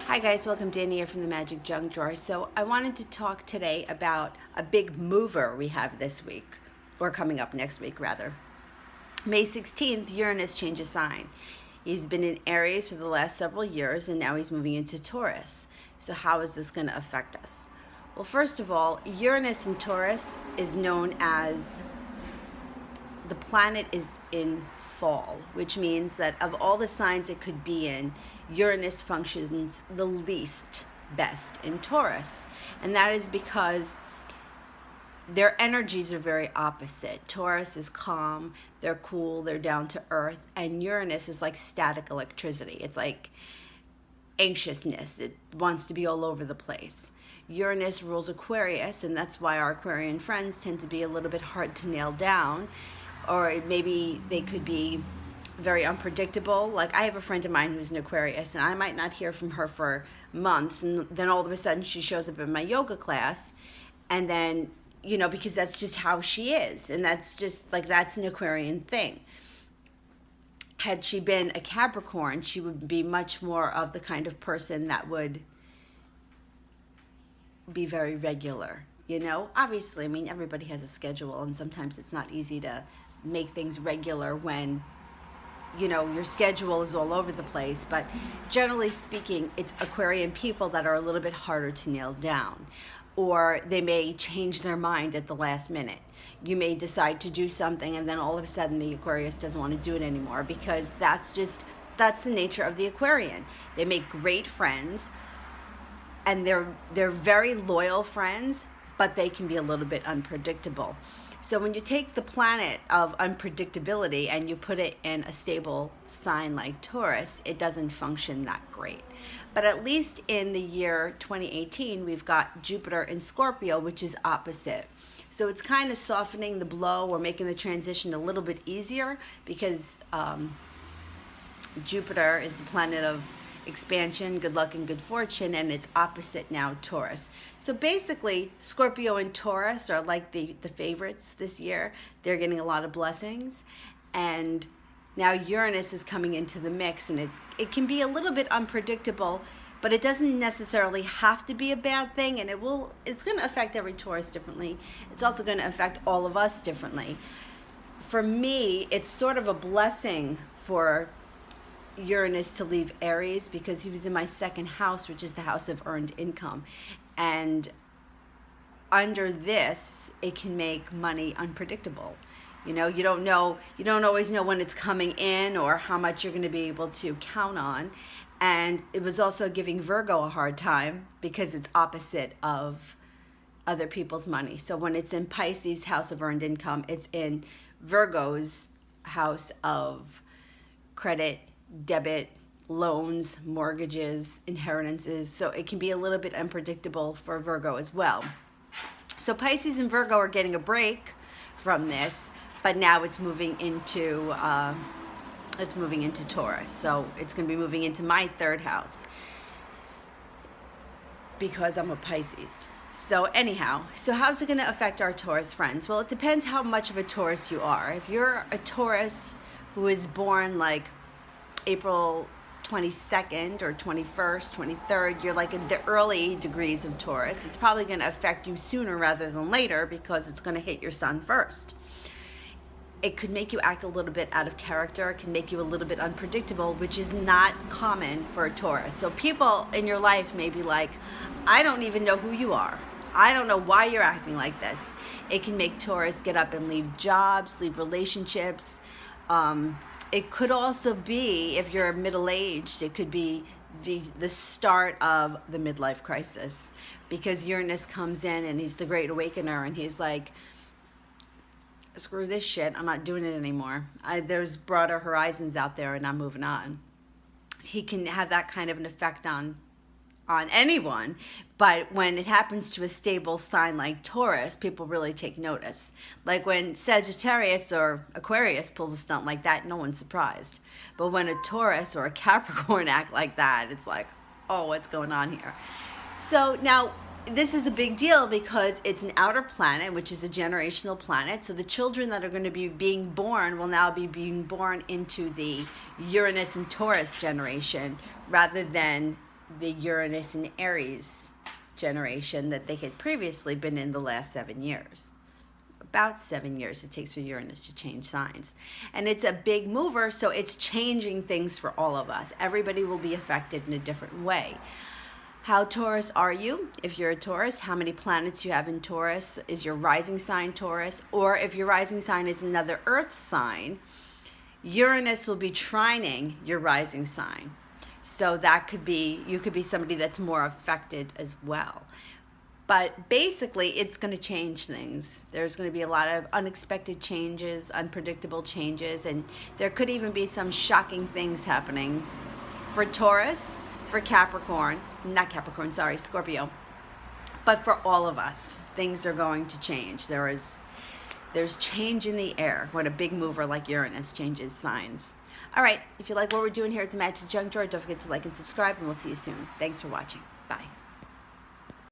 Hi guys, welcome. Danny here from the Magic Junk Drawer. So I wanted to talk today about a big mover we have this week, or coming up next week rather. May 16th, Uranus changes sign. He's been in Aries for the last several years and now he's moving into Taurus. So how is this going to affect us? Well, first of all, Uranus in Taurus is known as the planet is in fall, which means that of all the signs it could be in, Uranus functions the least best in Taurus. And that is because their energies are very opposite. Taurus is calm, they're cool, they're down to earth, and Uranus is like static electricity. It's like anxiousness. It wants to be all over the place. Uranus rules Aquarius, and that's why our Aquarian friends tend to be a little bit hard to nail down, or maybe they could be very unpredictable. Like I have a friend of mine who's an Aquarius, and I might not hear from her for months, and then all of a sudden she shows up in my yoga class, and then, because that's just how she is, and that's just like, that's an Aquarian thing. Had she been a Capricorn, she would be much more of the kind of person that would be very regular. Obviously, everybody has a schedule, and sometimes it's not easy to make things regular when your schedule is all over the place. But generally speaking, it's Aquarian people that are a little bit harder to nail down, or they may change their mind at the last minute. You may decide to do something, and then all of a sudden the Aquarius doesn't want to do it anymore, because that's the nature of the Aquarian. They make great friends, and they're very loyal friends, but they can be a little bit unpredictable. So when you take the planet of unpredictability and you put it in a stable sign like Taurus, it doesn't function that great. But at least in the year 2018, we've got Jupiter in Scorpio, which is opposite. So it's kind of softening the blow or making the transition a little bit easier, because Jupiter is the planet of expansion, good luck, and good fortune, and it's opposite now Taurus. So basically, Scorpio and Taurus are like the favorites this year. They're getting a lot of blessings, and now Uranus is coming into the mix, and it can be a little bit unpredictable, but it doesn't necessarily have to be a bad thing, and it's going to affect every Taurus differently. It's also going to affect all of us differently. For me, it's sort of a blessing for Uranus to leave Aries, because he was in my second house, which is the house of earned income, and under this it can make money unpredictable. You don't always know when it's coming in or how much you're going to be able to count on. And it was also giving Virgo a hard time because it's opposite of other people's money. So when it's in Pisces' house of earned income, it's in Virgo's house of credit, debit, loans, mortgages, inheritances. So it can be a little bit unpredictable for Virgo as well. So Pisces and Virgo are getting a break from this, but now it's moving into Taurus. So it's going to be moving into my third house because I'm a Pisces. So anyhow, how's it going to affect our Taurus friends? Well, it depends how much of a Taurus you are. If you're a Taurus who is born like April 22nd or 21st, 23rd, you're like in the early degrees of Taurus, it's probably going to affect you sooner rather than later, because it's going to hit your sun first. It could make you act a little bit out of character. It can make you a little bit unpredictable, which is not common for a Taurus. So people in your life may be like, I don't even know who you are. I don't know why you're acting like this. It can make Taurus get up and leave jobs, leave relationships. It could also be, if you're middle-aged, it could be the start of the midlife crisis, because Uranus comes in and he's the great awakener, and he's like, screw this shit, I'm not doing it anymore. There's broader horizons out there, and I'm moving on. He can have that kind of an effect on anyone, but when it happens to a stable sign like Taurus, people really take notice. Like when Sagittarius or Aquarius pulls a stunt like that, no one's surprised. But when a Taurus or a Capricorn act like that, it's like, oh, what's going on here? So now, this is a big deal because it's an outer planet, which is a generational planet. So the children that are going to be being born will now be being born into the Uranus and Taurus generation, rather than the Uranus and Aries generation that they had previously been in the last 7 years. About 7 years it takes for Uranus to change signs. And it's a big mover, so it's changing things for all of us. Everybody will be affected in a different way. How Taurus are you? If you're a Taurus, how many planets you have in Taurus? Is your rising sign Taurus? Or if your rising sign is another Earth sign, Uranus will be trining your rising sign. So that could be, you could be somebody that's more affected as well. But basically, it's going to change things. There's going to be a lot of unexpected changes, unpredictable changes, and there could even be some shocking things happening for Taurus, for Capricorn, not Capricorn, sorry, Scorpio. But for all of us, things are going to change. There's change in the air when a big mover like Uranus changes signs. All right, if you like what we're doing here at the Magic Junk Drawer, don't forget to like and subscribe, and we'll see you soon. Thanks for watching. Bye.